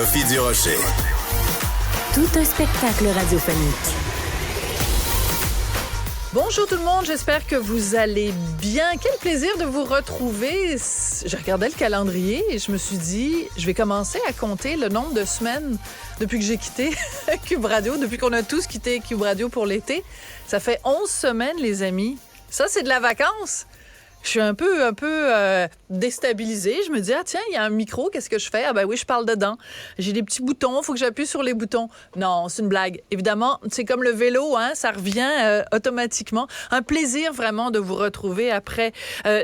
Sophie Durocher. Tout un spectacle radiophonique. Bonjour tout le monde, j'espère que vous allez bien. Quel plaisir de vous retrouver. Je regardais le calendrier et je me suis dit, je vais commencer à compter le nombre de semaines depuis que j'ai quitté Cube Radio, depuis qu'on a tous quitté Cube Radio pour l'été. Ça fait 11 semaines, les amis. Ça, c'est de la vacance. Je suis un peu déstabilisée. Je me dis, tiens, il y a un micro, qu'est-ce que je fais? Ah ben oui, je parle dedans. J'ai des petits boutons, il faut que j'appuie sur les boutons. Non, c'est une blague. Évidemment, c'est comme le vélo, hein, ça revient automatiquement. Un plaisir vraiment de vous retrouver après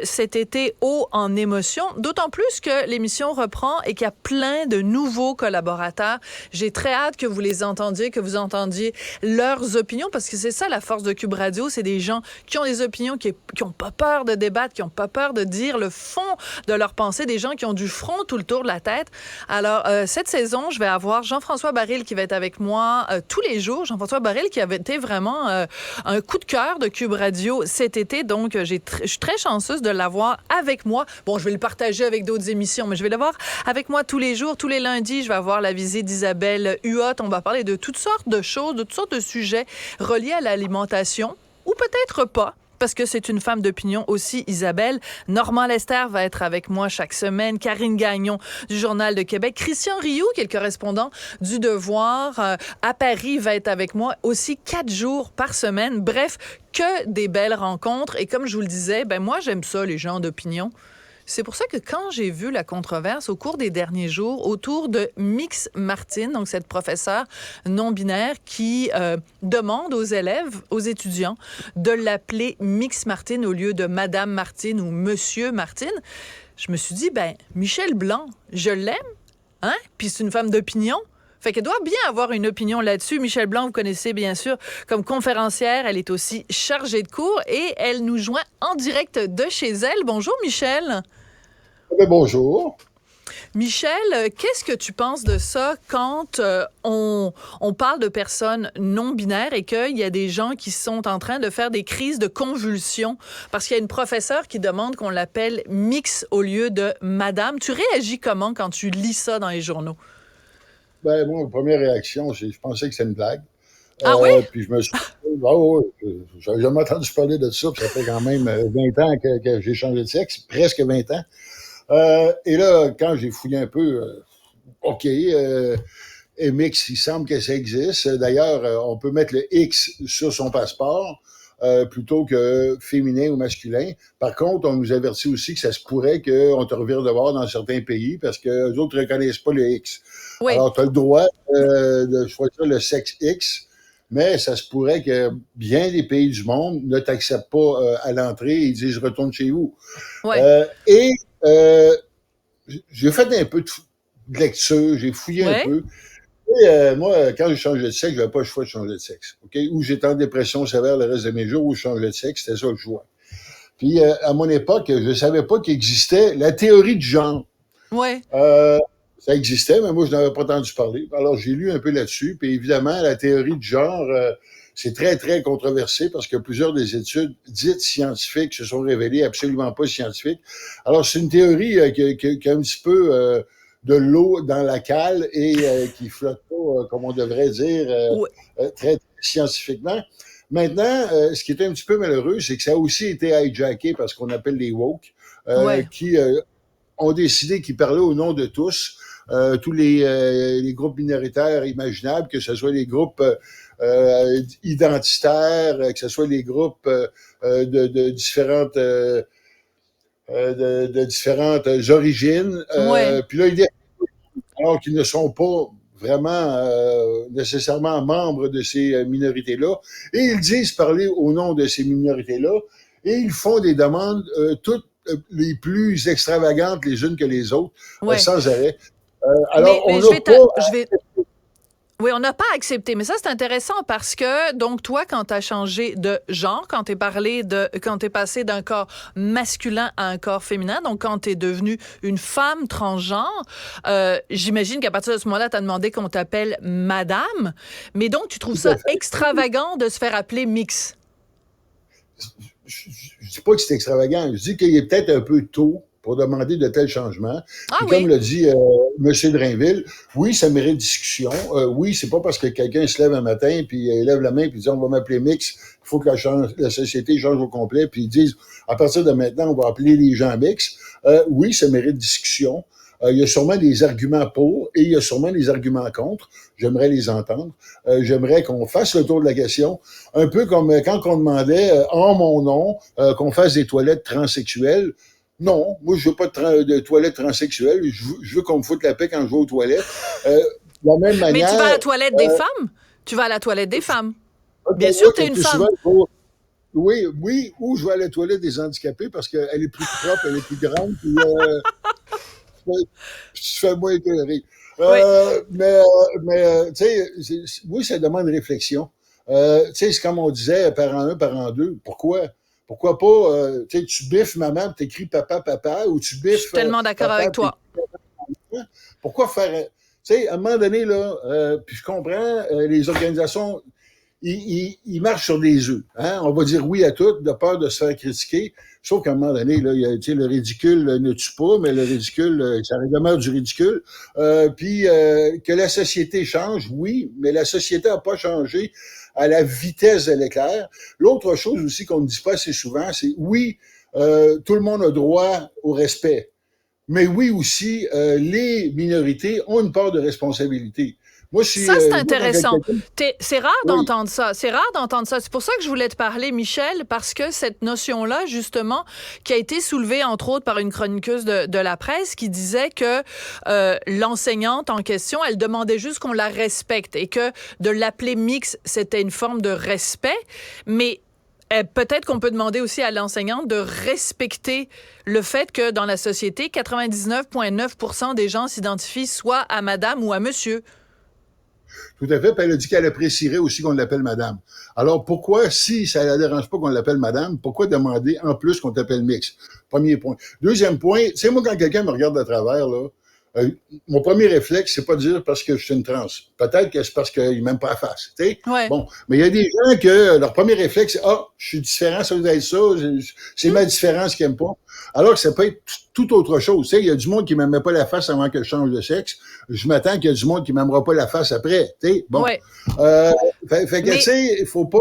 cet été haut en émotion. D'autant plus que l'émission reprend et qu'il y a plein de nouveaux collaborateurs. J'ai très hâte que vous les entendiez, que vous entendiez leurs opinions, parce que c'est ça la force de Cube Radio, c'est des gens qui ont des opinions, qui n'ont pas peur de débattre, qui n'ont pas peur de dire le fond de leurs pensées, des gens qui ont du front tout le tour de la tête. Alors, cette saison, je vais avoir Jean-François Baril qui va être avec moi tous les jours. Jean-François Baril qui avait été vraiment un coup de cœur de Cube Radio cet été. Donc, je suis très chanceuse de l'avoir avec moi. Bon, je vais le partager avec d'autres émissions, mais je vais l'avoir avec moi tous les jours. Tous les lundis, je vais avoir la visite d'Isabelle Huot. On va parler de toutes sortes de choses, de toutes sortes de sujets reliés à l'alimentation, ou peut-être pas, parce que c'est une femme d'opinion aussi, Isabelle. Normand Lester va être avec moi chaque semaine. Karine Gagnon du Journal de Québec. Christian Rioux, qui est le correspondant du Devoir à Paris, va être avec moi aussi 4 jours par semaine. Bref, que des belles rencontres. Et comme je vous le disais, moi, j'aime ça, les gens d'opinion. C'est pour ça que quand j'ai vu la controverse au cours des derniers jours autour de Mix Martin, donc cette professeure non-binaire qui demande aux élèves, aux étudiants, de l'appeler Mix Martin au lieu de Madame Martin ou Monsieur Martin, je me suis dit, Michel Blanc, je l'aime, hein? Puis c'est une femme d'opinion. Fait qu'elle doit bien avoir une opinion là-dessus. Michel Blanc, vous connaissez bien sûr comme conférencière. Elle est aussi chargée de cours et elle nous joint en direct de chez elle. Bonjour, Michel. Bonjour. Michel, qu'est-ce que tu penses de ça quand on parle de personnes non-binaires et qu'il y a des gens qui sont en train de faire des crises de convulsions parce qu'il y a une professeure qui demande qu'on l'appelle Mix au lieu de Madame? Tu réagis comment quand tu lis ça dans les journaux? Moi, première réaction, je pensais que c'était une blague. Ah oui? Puis je me suis dit, j'avais jamais entendu parler de ça, puis ça fait quand même 20 ans que j'ai changé de sexe, presque 20 ans. Et là, quand j'ai fouillé un peu, OK, MX, il semble que ça existe. D'ailleurs, on peut mettre le X sur son passeport plutôt que féminin ou masculin. Par contre, on nous avertit aussi que ça se pourrait qu'on te revire de bord dans certains pays parce que les autres ne reconnaissent pas le X. Oui. Alors, tu as le droit de choisir le sexe X, mais ça se pourrait que bien des pays du monde ne t'acceptent pas à l'entrée et ils disent « retourne chez vous ouais. ». J'ai fait un peu de lecture, j'ai fouillé un peu. Et moi, quand j'ai changé de sexe, je n'avais pas le choix de changer de sexe. Okay? Ou j'étais en dépression sévère le reste de mes jours, ou je changeais de sexe, c'était ça le choix. Puis, à mon époque, je ne savais pas qu'il existait la théorie du genre. Ouais. Ça existait, mais moi, je n'avais pas entendu parler. Alors, j'ai lu un peu là-dessus. Puis, évidemment, la théorie du genre, c'est très, très controversé parce que plusieurs des études dites scientifiques se sont révélées absolument pas scientifiques. Alors, c'est une théorie qui a un petit peu de l'eau dans la cale et qui flotte pas, comme on devrait dire, très, très scientifiquement. Maintenant, ce qui est un petit peu malheureux, c'est que ça a aussi été hijacké par ce qu'on appelle les woke, qui ont décidé qu'ils parlaient au nom de tous les groupes minoritaires imaginables, que ce soit les groupes identitaires, que ce soit les groupes de différentes origines. Puis là, alors qu'ils ne sont pas vraiment nécessairement membres de ces minorités-là. Et ils disent parler au nom de ces minorités-là et ils font des demandes toutes les plus extravagantes les unes que les autres, sans arrêt. Alors, mais Oui, on n'a pas accepté. Mais ça, c'est intéressant parce que, donc, toi, quand tu as changé de genre, quand tu es passé d'un corps masculin à un corps féminin, donc quand tu es devenue une femme transgenre, j'imagine qu'à partir de ce moment-là, tu as demandé qu'on t'appelle madame. Mais donc, tu trouves ça extravagant de se faire appeler mix? Je dis pas que c'est extravagant. Je dis qu'il est peut-être un peu tôt pour demander de tels changements. Ah Puis oui. comme l'a dit M. Drainville, oui, ça mérite discussion. Oui, c'est pas parce que quelqu'un se lève un matin, puis il lève la main, puis il dit on va m'appeler mix, il faut que la société change au complet, puis ils disent à partir de maintenant, on va appeler les gens mix. Oui, ça mérite discussion. Il y a sûrement des arguments pour et il y a sûrement des arguments contre. J'aimerais les entendre. J'aimerais qu'on fasse le tour de la question, un peu comme quand on demandait en mon nom qu'on fasse des toilettes transsexuelles. Non, moi je veux pas de toilettes transsexuelles. Je veux qu'on me foute la paix quand je vais aux toilettes. De la même manière. Mais tu vas à la toilette des femmes? Tu vas à la toilette des femmes. Bien sûr, tu es une femme. Oui, ou je vais à la toilette des handicapés parce qu'elle est plus propre, elle est plus grande, puis tu fais moins écœurer. Mais tu sais, oui, ça demande réflexion. Tu sais, c'est comme on disait, parent 1, parent 2. Pourquoi? Pourquoi pas, tu biffes maman, tu écris papa, papa, ou tu biffes. Je suis tellement d'accord papa, avec toi. Pourquoi faire. Tu sais, à un moment donné, là, puis je comprends, les organisations, ils marchent sur des œufs. Hein? On va dire oui à tout, de peur de se faire critiquer. Sauf qu'à un moment donné, là, le ridicule ne tue pas, mais le ridicule, ça demeure du ridicule. Puis que la société change, oui, mais la société n'a pas changé à la vitesse de l'éclair. L'autre chose aussi qu'on ne dit pas assez souvent, c'est oui, tout le monde a droit au respect. Mais oui aussi, les minorités ont une part de responsabilité. Moi, ça, c'est intéressant. C'est rare d'entendre ça. C'est rare d'entendre ça. C'est pour ça que je voulais te parler, Michel, parce que cette notion-là, justement, qui a été soulevée, entre autres, par une chroniqueuse de la presse qui disait que l'enseignante en question, elle demandait juste qu'on la respecte et que de l'appeler mix, c'était une forme de respect. Mais peut-être qu'on peut demander aussi à l'enseignante de respecter le fait que dans la société, 99,9% des gens s'identifient soit à madame ou à monsieur. Tout à fait. Puis elle a dit qu'elle apprécierait aussi qu'on l'appelle madame. Alors pourquoi, si ça ne la dérange pas qu'on l'appelle madame, pourquoi demander en plus qu'on t'appelle mix? Premier point. Deuxième point, tu sais, moi, quand quelqu'un me regarde de travers, là, mon premier réflexe, c'est pas de dire parce que je suis une trans. Peut-être que c'est parce qu'ils m'aiment pas la face. Tu sais? Ouais. Bon. Mais il y a des gens que leur premier réflexe, c'est je suis différent, ça doit être ça, c'est ma différence qu'ils n'aiment pas. Alors que ça peut être tout autre chose. Tu sais, il y a du monde qui m'aimait pas la face avant que je change de sexe. Je m'attends qu'il y a du monde qui m'aimera pas la face après. Tu sais? Bon. Ouais. Fait que, tu sais, il faut pas.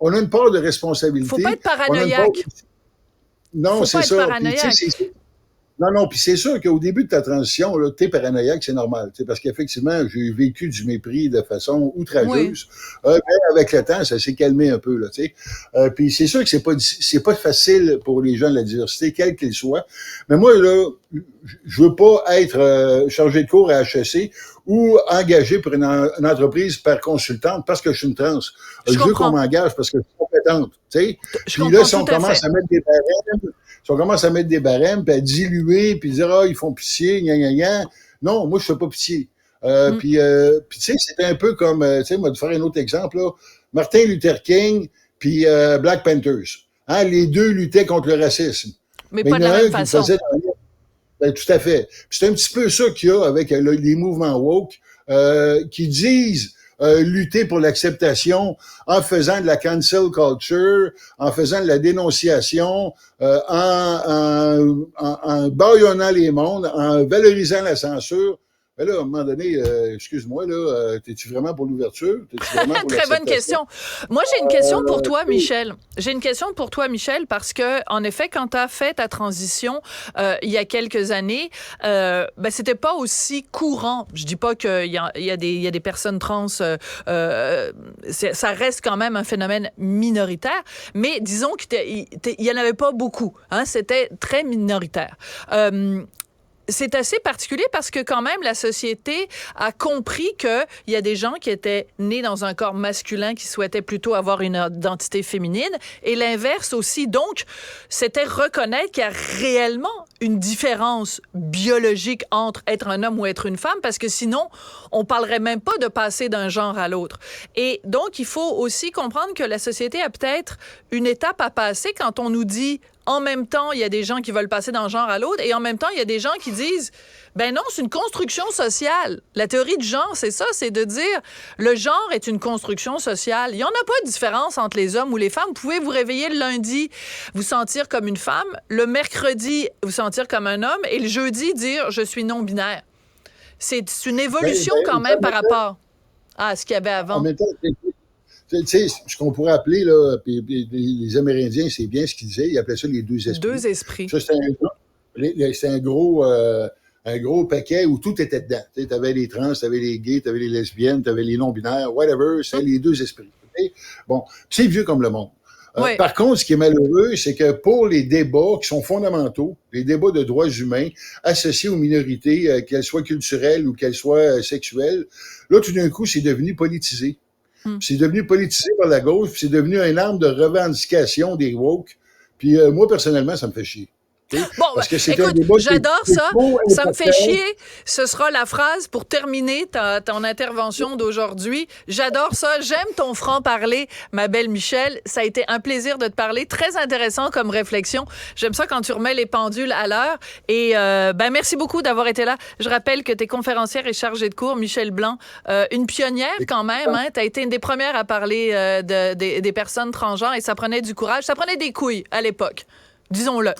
On a une part de responsabilité. Faut pas être paranoïaque. Non, c'est ça. Non, puis c'est sûr qu'au début de ta transition, là, t'es paranoïaque, c'est normal. Parce qu'effectivement, j'ai vécu du mépris de façon outrageuse. Oui. Mais avec le temps, ça s'est calmé un peu. Puis c'est sûr que c'est pas facile pour les gens de la diversité, quels qu'ils soient. Mais moi, là, je veux pas être chargé de cours à HEC ou engagé pour une entreprise par consultante parce que je suis une trans. Je veux qu'on m'engage parce que je suis compétente. Puis là, si on commence à mettre des barèmes, si on commence à mettre des barèmes, puis à diluer, puis dire ils font pitié, gna gna gna. Non, moi je fais pas pitié. Puis tu sais, c'était un peu comme, tu sais, moi de faire un autre exemple là, Martin Luther King puis Black Panthers. Hein, les deux luttaient contre le racisme. Mais pas de la même façon. Tout à fait. Puis c'est un petit peu ça qu'il y a avec les mouvements woke qui disent lutter pour l'acceptation en faisant de la cancel culture, en faisant de la dénonciation, en bâillonnant les mondes, en valorisant la censure. Mais là, à un moment donné, excuse-moi, là, t'es-tu vraiment pour l'ouverture? Très bonne question. Moi, j'ai une question pour toi, Michel. J'ai une question pour toi, Michel, parce que, en effet, quand tu as fait ta transition il y a quelques années, c'était pas aussi courant. Je dis pas qu'il y a des personnes trans, ça reste quand même un phénomène minoritaire, mais disons qu'il y en avait pas beaucoup. Hein, c'était très minoritaire. C'est assez particulier parce que quand même la société a compris qu'il y a des gens qui étaient nés dans un corps masculin qui souhaitaient plutôt avoir une identité féminine et l'inverse aussi. Donc, c'était reconnaître qu'il y a réellement une différence biologique entre être un homme ou être une femme parce que sinon, on parlerait même pas de passer d'un genre à l'autre. Et donc, il faut aussi comprendre que la société a peut-être une étape à passer quand on nous dit en même temps, il y a des gens qui veulent passer d'un genre à l'autre, et en même temps, il y a des gens qui disent, ben non, c'est une construction sociale. La théorie du genre, c'est ça, c'est de dire, le genre est une construction sociale. Il n'y en a pas de différence entre les hommes ou les femmes. Vous pouvez vous réveiller le lundi, vous sentir comme une femme, le mercredi, vous sentir comme un homme, et le jeudi, dire, je suis non-binaire. C'est une évolution quand même par rapport à ce qu'il y avait avant. En même temps, tu sais, ce qu'on pourrait appeler, là, puis les Amérindiens, c'est bien ce qu'ils disaient, ils appelaient ça les deux esprits. Deux esprits. Ça, c'était un gros paquet où tout était dedans. Tu avais les trans, tu avais les gays, tu avais les lesbiennes, tu avais les non-binaires, whatever, c'est les deux esprits. Okay? Bon, c'est vieux comme le monde. Oui. Par contre, ce qui est malheureux, c'est que pour les débats qui sont fondamentaux, les débats de droits humains associés aux minorités, qu'elles soient culturelles ou qu'elles soient sexuelles, là, tout d'un coup, c'est devenu politisé. C'est devenu politisé par la gauche, puis c'est devenu une arme de revendication des woke. Puis moi, personnellement, ça me fait chier. Bon, parce que c'est écoute, j'adore ça. Ça me fait chier. Ce sera la phrase pour terminer ton intervention d'aujourd'hui. J'adore ça. J'aime ton franc-parler, ma belle Michel. Ça a été un plaisir de te parler. Très intéressant comme réflexion. J'aime ça quand tu remets les pendules à l'heure. Et merci beaucoup d'avoir été là. Je rappelle que tu es conférencière et chargée de cours, Michel Blanc. Une pionnière quand même. Hein? Tu as été une des premières à parler des personnes transgenres et ça prenait du courage. Ça prenait des couilles à l'époque. Disons-le.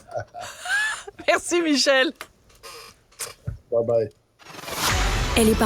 Merci, Michel. Bye-bye. Elle est